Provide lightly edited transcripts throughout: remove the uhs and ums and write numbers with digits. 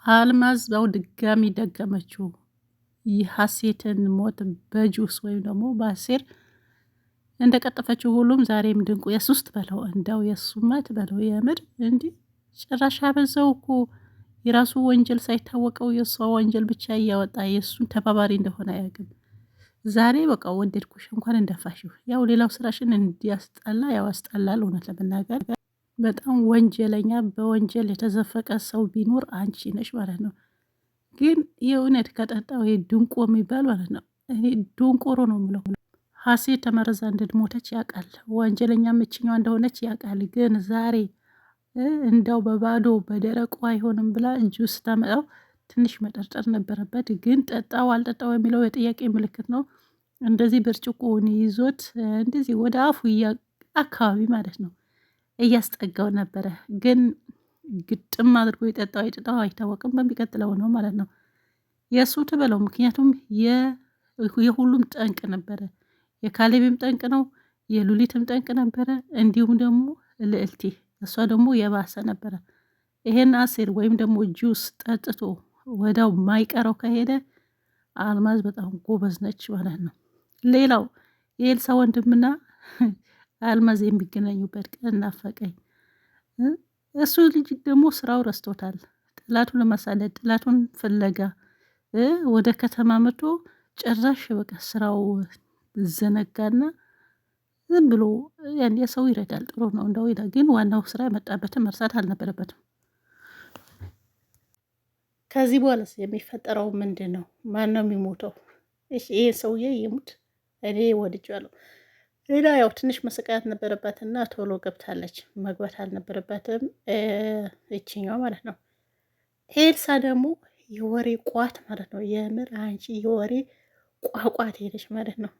አልማዝ ያው ድጋሚ ደገመችው የሀሴትን ሞት በጁስ ወይም ደግሞ በአሴር እንደቀጠፈችው ሁሉም ዛሬም ድንቁ የሱስት በለው እንዳው የሱማት በለው የምር እንዲህ ጭራሽ አበዛው እኮ የራሱ ወንጀል ሳይታወቀው የሷ ወንጀል ብቻ እያወጣ የሱን ተባባሪ እንደሆነ አያውቅም። ዛሬ በቃ ወደድኩሽ እንኳን እንደፋሽው ያው ሌላው ስራሽን እንዲያስጠላ ያው አስጠላል። እውነት ለመናገር በጣም ወንጀለኛ በወንጀል የተዘፈቀ ሰው ቢኖር አንቺ ነሽ ማለት ነው። ግን የእውነት ከጠጣው ድንቆ የሚባል ማለት ነው። እኔ ዶንቆሮ ነው የምለው። ሀሴት ተመረዛ እንደሞተች ያውቃል፣ ወንጀለኛ ምችኛዋ እንደሆነች ያውቃል። ግን ዛሬ እንዳው በባዶ በደረቁ አይሆንም ብላ ጁስ ታመጣው ትንሽ መጠርጠር ነበረበት። ግን ጠጣው አልጠጣው የሚለው የጥያቄ ምልክት ነው። እንደዚህ ብርጭቆውን ይዞት እንደዚህ ወደ አፉ አካባቢ ማለት ነው እያስጠጋው ነበረ። ግን ግጥም አድርጎ የጠጣው አይጠጣው አይታወቅም። በሚቀጥለው ነው ማለት ነው የእሱ ትበለው። ምክንያቱም የሁሉም ጠንቅ ነበረ። የካሌብም ጠንቅ ነው፣ የሉሊትም ጠንቅ ነበረ። እንዲሁም ደግሞ ልዕልቴ እሷ ደግሞ የባሰ ነበረ። ይሄን አሴር ወይም ደግሞ ጁስ ጠጥቶ ወዳው ማይቀረው ከሄደ አልማዝ በጣም ጎበዝ ነች ማለት ነው። ሌላው የኤልሳ ወንድምና አልማዝ የሚገናኙበት ቀን ናፈቀኝ። እሱ ልጅ ደግሞ ስራው ረስቶታል። ጥላቱን ለማሳደድ ጥላቱን ፍለጋ ወደ ከተማ መጥቶ ጭራሽ በቃ ስራው ዘነጋና ዝም ብሎ ያን ሰው ይረዳል፣ ጥሩ ነው እንደው ይላል። ግን ዋናው ስራ የመጣበትን መርሳት አልነበረበትም። ከዚህ በኋላስ የሚፈጠረው ምንድን ነው? ማን ነው የሚሞተው? እሺ ይሄ ሰውዬ ይሙት፣ እኔ ወድጃለሁ። ሌላ ያው ትንሽ መሰቃየት ነበረባትና ቶሎ ገብታለች። መግባት አልነበረባትም ይችኛው ማለት ነው። ኤልሳ ደግሞ የወሬ ቋት ማለት ነው። የምር አንቺ የወሬ ቋቋት ሄደች ማለት ነው።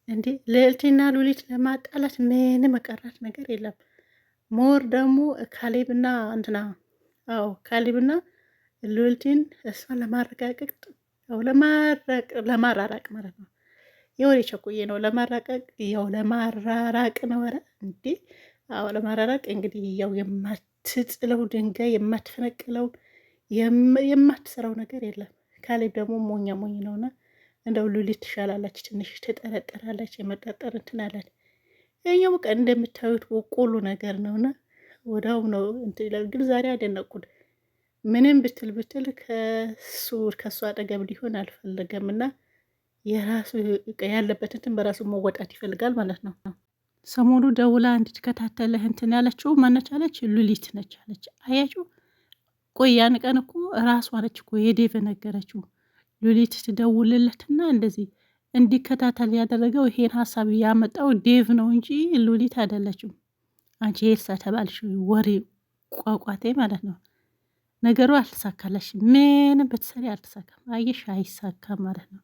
እንዴ ልዕልትና ሉሊት ለማጣላት ምንም መቀራት ነገር የለም። ሞር ደግሞ ካሌብና እንትና ካሌብና ሉሊትን እሷን ለማረጋገጥ ለማራራቅ ማለት ነው። የወሬ ቸኩዬ ነው ለማራቀቅ ያው ለማራራቅ ነው። ኧረ እንዴ ለማራራቅ እንግዲህ ያው የማትጥለው ድንጋይ የማትፈነቅለው የማትሰራው ነገር የለም። ካሌብ ደግሞ ሞኛ ሞኝ ነውና እንደው ሉሊት ትሻላለች፣ ትንሽ ትጠረጠራለች። የመጠርጠር እንትን አለን። ያኛው በቃ እንደምታዩት በቆሎ ነገር ነውና ወዳው ነው እንትን ይላል። ግን ዛሬ አደነቁት። ምንም ብትል ከሱ አጠገብ ሊሆን አልፈለገምና የራሱ ያለበት እንትን በራሱ መወጣት ይፈልጋል ማለት ነው። ሰሞኑ ደውላ እንድትከታተልህ እንትን ያለችው ማነች አለች? ሉሊት ነች አለች። አያችሁ ቆይ ያን ቀን እኮ ራሷ ነች እኮ የዴቭ ነገረችው። ሉሊት ትደውልለትና እንደዚህ እንዲከታተል ያደረገው ይሄን ሀሳብ ያመጣው ዴቭ ነው እንጂ ሉሊት አይደለችም። አንቺ ኤልሳ ተባልሽ ወሬ ቋቋቴ ማለት ነው። ነገሩ አልተሳካለሽ፣ ምንም ብትሰሪ አልተሳካም። አየሽ አይሳካም ማለት ነው።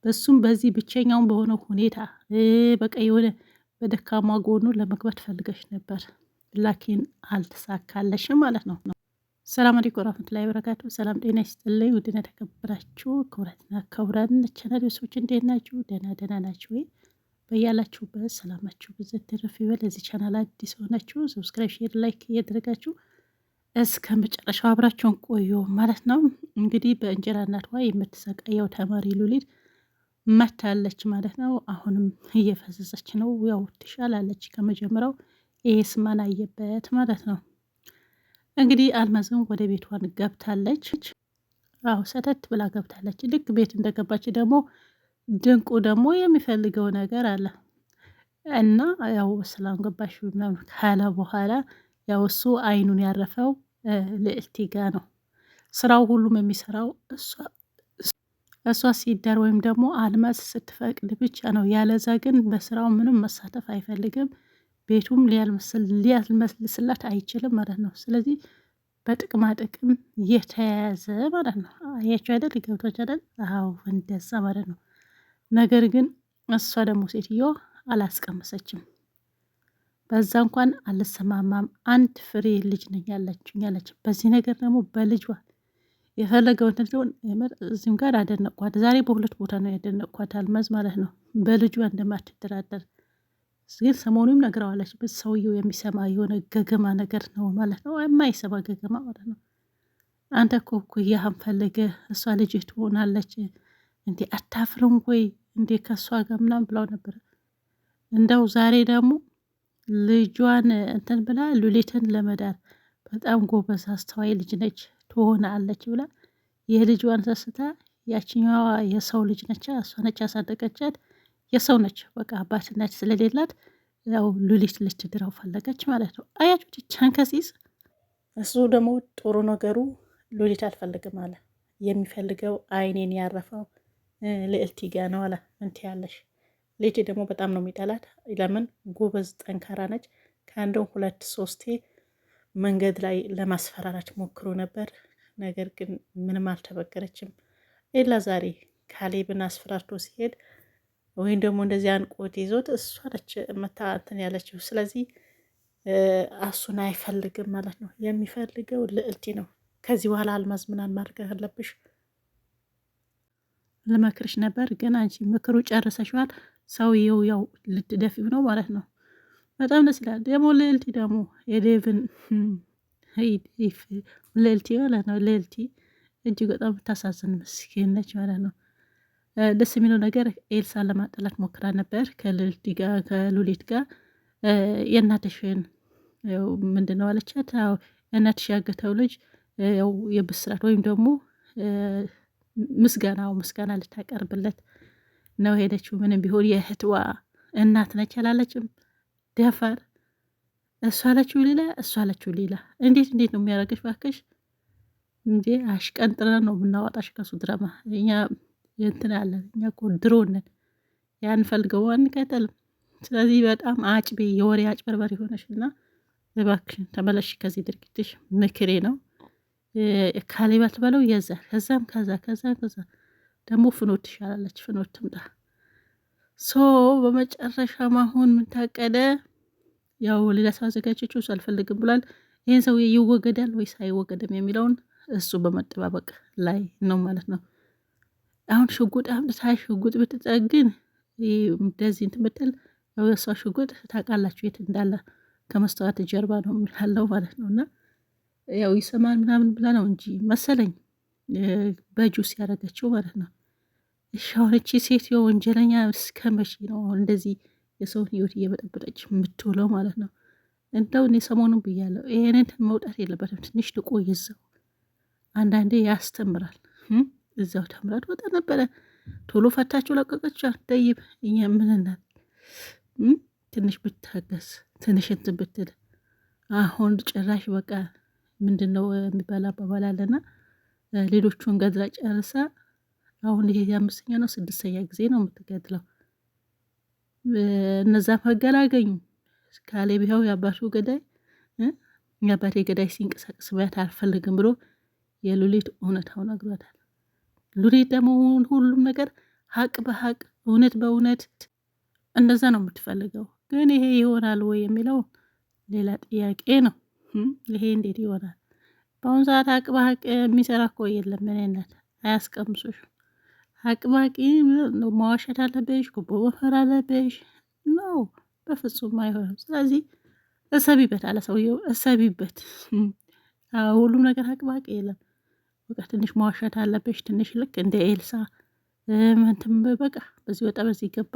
በሱም በዚህ ብቸኛውን በሆነው ሁኔታ በቃ የሆነ በደካማ ጎኑ ለመግባት ፈልገሽ ነበር፣ ላኪን አልተሳካለሽም ማለት ነው። ሰላም አለይኩም ወራህመቱላሂ ወበረካቱ። ሰላም ጤና ይስጥልኝ። ውድና ተከበራችሁ ክቡራትና ክቡራን ቻናል ሰዎች እንዴት ናችሁ? ደህና ናችሁ ወይ? በያላችሁበት ሰላማችሁ ብዝት ትርፍ ይበል። ለዚህ ቻናል አዲስ ሆናችሁ ሰብስክራይብ፣ ሼር፣ ላይክ እያደረጋችሁ እስከ መጨረሻው አብራችሁን ቆዩ ማለት ነው። እንግዲህ በእንጀራ እናቷ የምትሰቃየው ተማሪ ሉሊት መታለች ማለት ነው። አሁንም እየፈዘዘች ነው። ያው ትሻላለች ከመጀመሪያው። ይሄ ስማን አየበት ማለት ነው። እንግዲህ አልማዝም ወደ ቤቷን ገብታለች። ሰተት ብላ ገብታለች። ልክ ቤት እንደገባች ደግሞ ድንቁ ደግሞ የሚፈልገው ነገር አለ እና ያው ሰላም ገባሽ ካለ በኋላ ያው እሱ አይኑን ያረፈው ልዕልቴ ጋ ነው። ስራው ሁሉም የሚሰራው እሷ ሲዳር ወይም ደግሞ አልማዝ ስትፈቅድ ብቻ ነው። ያለዛ ግን በስራው ምንም መሳተፍ አይፈልግም። ቤቱም ሊያስመስልስላት አይችልም ማለት ነው። ስለዚህ በጥቅማ ጥቅም የተያያዘ ማለት ነው። አያቸው አይደል? ገብቶች አይደል? አዎ እንደዛ ማለት ነው። ነገር ግን እሷ ደግሞ ሴትዮ አላስቀመሰችም። በዛ እንኳን አልሰማማም። አንድ ፍሬ ልጅ ነኝ ያለች በዚህ ነገር ደግሞ በልጇ የፈለገው እንትሆን እዚህም ጋር አደነቅኳት። ዛሬ በሁለት ቦታ ነው ያደነቅኳት አልማዝ ማለት ነው። በልጇ እንደማትደራደር ግን ሰሞኑም ነግረዋለች። ሰውየው የሚሰማ የሆነ ገገማ ነገር ነው ማለት ነው። የማይሰማ ገገማ ማለት ነው። አንተ እኮ እኩያህን ፈልገህ እሷ ልጅ ትሆናለች እንዴ አታፍርም ወይ እንዴ ከእሷ ጋር ምናምን ብለው ነበር። እንደው ዛሬ ደግሞ ልጇን እንትን ብላ ሉሊትን ለመዳር በጣም ጎበዝ አስተዋይ ልጅ ነች ትሆናለች ብላ የልጇን ሰስታ ያችኛዋ የሰው ልጅ ነች፣ እሷ ነች ያሳደገቻት፣ የሰው ነች በቃ አባትነት ስለሌላት ያው ሉሊት ልትድረው ፈለገች ማለት ነው። አያችሁ ቻንከሲስ። እሱ ደግሞ ጥሩ ነገሩ ሉሊት አልፈልግም አለ። የሚፈልገው አይኔን ያረፈው ልዕልቲ ጋ ነው አለ። እንት ያለሽ ልዕልቲ ደግሞ በጣም ነው የሚጠላት። ለምን ጎበዝ ጠንካራ ነች። ከአንድም 2-3 መንገድ ላይ ለማስፈራራች ሞክሮ ነበር። ነገር ግን ምንም አልተበገረችም። ኤላ ዛሬ ካሌብን አስፈራርቶ ሲሄድ ወይም ደግሞ እንደዚህ አንቆት ይዞት እሷ ነች መታ እንትን ያለችው። ስለዚህ እሱን አይፈልግም ማለት ነው። የሚፈልገው ልዕልቲ ነው። ከዚህ በኋላ አልማዝ ምናምን ማድረግ አለብሽ ልመክርሽ ነበር፣ ግን አንቺ ምክሩ ጨርሰሽዋል። ሰውየው ያው ልትደፊው ነው ማለት ነው። በጣም ደስ ይላል። ደግሞ ልዕልቲ ደግሞ የዴቭን ልዕልቲ ማለት ነው። ልዕልቲ እጅግ በጣም ብታሳዝን ምስኪን ነች ማለት ነው። ደስ የሚለው ነገር ኤልሳን ለማጣላት ሞክራ ነበር ከልዕልቲ ጋር ከሉሊት ጋር። የእናትሽን ምንድን ነው አለቻት። እናትሽ ያገተው ልጅ ያው የብስራት ወይም ደግሞ ምስጋና ልታቀርብለት ነው ሄደችው። ምንም ቢሆን የእህትዋ እናት ነች አላለችም። ደፈር እሷ አለችው ሌላ፣ እሷ አለችው ሌላ። እንዴት ነው የሚያደርገሽ ባክሽ እንዴ! አሽቀንጥረን ነው የምናወጣሽ ከሱ ድራማ። እኛ እንትን ያለን እኛ እኮ ድሮንን ያን ፈልገው አንቀጥልም። ስለዚህ በጣም አጭቤ የወሬ አጭበርበር የሆነሽ እና እባክሽን ተመለሽ ከዚህ ድርጊትሽ፣ ምክሬ ነው። ካሌብ አትበለው የዛ ከዛ ደግሞ ፍኖት ትሻላለች። ፍኖት ትምጣ። በመጨረሻም አሁን ምን ታቀደ? ያው ሌላ ሰው አዘጋጀችው። እሱ አልፈልግም ብሏል። ይህን ሰውዬ ይወገዳል ወይስ አይወገድም የሚለውን እሱ በመጠባበቅ ላይ ነው ማለት ነው። አሁን ሽጉጥ አምጥታ ሽጉጥ ብትጠግን እንደዚህ እንትን ብትል ያው የእሷ ሽጉጥ ታውቃላችሁ የት እንዳለ ከመስተዋት ጀርባ ነው ያለው ማለት ነው። እና ያው ይሰማል ምናምን ብላ ነው እንጂ መሰለኝ በጁስ ያደረገችው ማለት ነው። እሺ አሁን እቺ ሴት ወንጀለኛ እስከ መቼ ነው እንደዚህ የሰውን ህይወት እየበጠበጠች የምትውለው ማለት ነው? እንደው እኔ ሰሞኑን ብያለሁ ይሄንን መውጣት የለበትም። ትንሽ ልቆይ እዛው፣ አንዳንዴ ያስተምራል። እዛው ተምራት ወጣ ነበረ። ቶሎ ፈታችሁ ለቀቀችው። ጠይብ እኛ ምንናት ትንሽ ብታገስ ትንሽ እንትን ብትል። አሁን ጭራሽ በቃ ምንድን ነው የሚባል አባባል አለና ሌሎቹን ገድላ ጨርሳ አሁን ይሄ 5ኛ ነው 6ኛ ጊዜ ነው የምትገድለው። እነዛም መገላገኙ ካሌብ ይኸው የአባቱ ገዳይ የአባቴ ገዳይ ሲንቀሳቀስ ባያት አልፈልግም ብሎ የሉሊት እውነታው ነግሯታል። ሉሊት ደግሞ ሁሉም ነገር ሀቅ በሀቅ እውነት በእውነት እንደዛ ነው የምትፈልገው። ግን ይሄ ይሆናል ወይ የሚለው ሌላ ጥያቄ ነው። ይሄ እንዴት ይሆናል? በአሁኑ ሰዓት ሀቅ በሀቅ የሚሰራ እኮ የለም። ምንነት አያስቀምሱሽ። ሀቅ በሀቅ መዋሸት አለብሽ፣ ጉቦ መፈር አለብሽ ነው። በፍጹም አይሆንም። ስለዚህ እሰቢበት አለ ሰውየው። እሰቢበት። ሁሉም ነገር ሀቅ በሀቅ የለም። በቃ ትንሽ መዋሸት አለብሽ። ትንሽ ልክ እንደ ኤልሳ ምንትም በቃ በዚህ ወጣ በዚህ ገባ።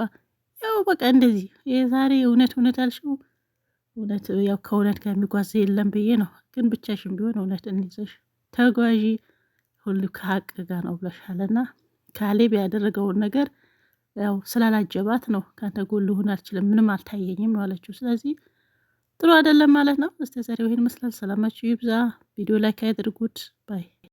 ያው በቃ እንደዚህ የዛሬ እውነት አልሽው። እውነት ያው ከእውነት ጋር የሚጓዝ የለም ብዬ ነው። ግን ብቻሽን ቢሆን እውነት እንይዘሽ ተጓዢ። ሁሉ ከሀቅ ጋር ነው ብለሻልና ካሌብ ያደረገውን ነገር ያው ስላላጀባት ነው ከአንተ ጎን ልሆን አልችልም፣ ምንም አልታየኝም ነው አለችው። ስለዚህ ጥሩ አይደለም ማለት ነው። እስከ ዛሬው ይሄን ይመስላል። ሰላማችሁ ይብዛ። ቪዲዮ ላይክ ያድርጉት ባይ